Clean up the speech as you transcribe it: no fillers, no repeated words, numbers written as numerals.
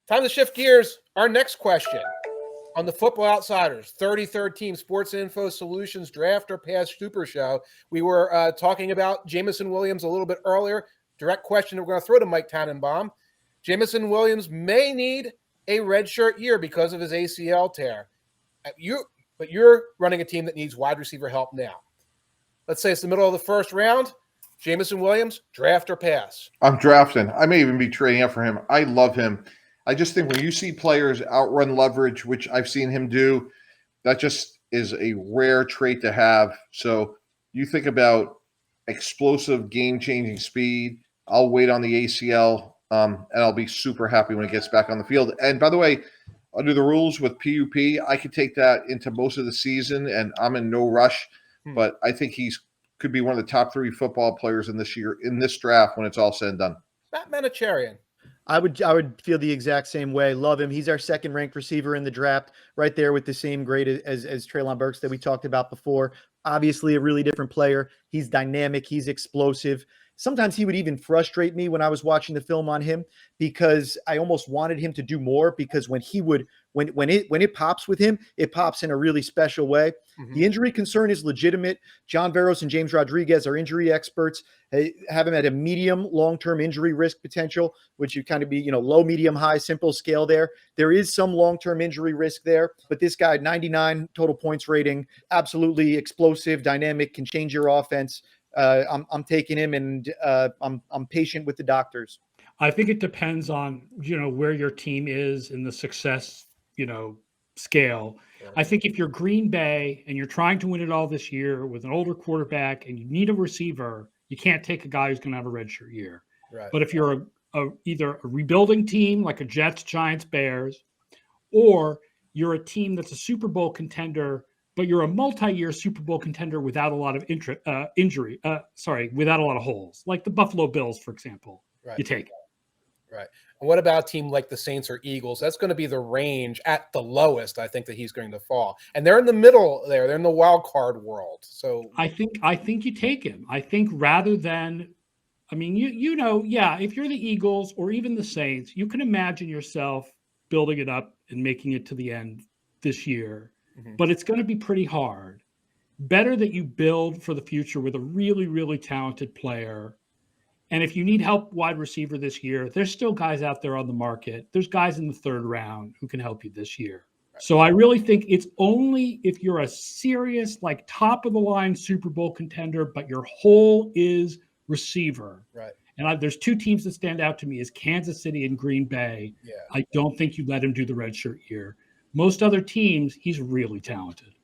Time to shift gears. Our next question on the Football Outsiders 33rd Team Sports Info Solutions Draft or Pass Super Show. We were talking about Jameson Williams a little bit earlier. Direct question that we're going to throw to Mike Tannenbaum. Jameson Williams may need a redshirt year because of his ACL tear. But you're running a team that needs wide receiver help now. Let's say it's the middle of the first round. Jameson Williams, draft or pass? I'm drafting. I may even be trading up for him. I love him. I just think when you see players outrun leverage, which I've seen him do, that just is a rare trait to have. So you think about explosive, game-changing speed. I'll wait on the ACL, and I'll be super happy when it gets back on the field. And by the way, under the rules with PUP, I could take that into most of the season, and I'm in no rush. But I think he's could be one of the top 3 football players in this draft when it's all said and done. Matt Manocherian. I would feel the exact same way. Love him. He's our second ranked receiver in the draft, right there with the same grade as Treylon Burks that we talked about before. Obviously a really different player. He's dynamic. He's explosive. Sometimes he would even frustrate me when I was watching the film on him because I almost wanted him to do more because when it pops with him, it pops in a really special way. Mm-hmm. The injury concern is legitimate. John Veros and James Rodriguez are injury experts. They have him at a medium long-term injury risk potential, which you kind of be, low, medium, high, simple scale there. There is some long-term injury risk there, but this guy, 99 total points rating, absolutely explosive, dynamic, can change your offense. I'm taking him, and I'm patient with the doctors. I think it depends on where your team is in the success scale. Yeah. I think if you're Green Bay and you're trying to win it all this year with an older quarterback and you need a receiver, you can't take a guy who's going to have a redshirt year. Right. But if you're either a rebuilding team like a Jets, Giants, Bears, or you're a team that's a Super Bowl contender, but you're a multi-year Super Bowl contender without a lot of without a lot of holes, like the Buffalo Bills, for example. Right. You take it. Right. And what about a team like the Saints or Eagles? That's going to be the range at the lowest, I think, that he's going to fall. And they're in the middle there. They're in the wild card world. So I think you take him. I think rather than, if you're the Eagles or even the Saints, you can imagine yourself building it up and making it to the end this year. Mm-hmm. But it's going to be pretty hard. Better that you build for the future with a really, really talented player. And if you need help wide receiver this year, there's still guys out there on the market. There's guys in the 3rd round who can help you this year. Right. So I really think it's only if you're a serious, top of the line Super Bowl contender, but your hole is receiver. Right. And there's 2 teams that stand out to me is Kansas City and Green Bay. Yeah. I don't think you let him do the redshirt year. Most other teams, he's really talented.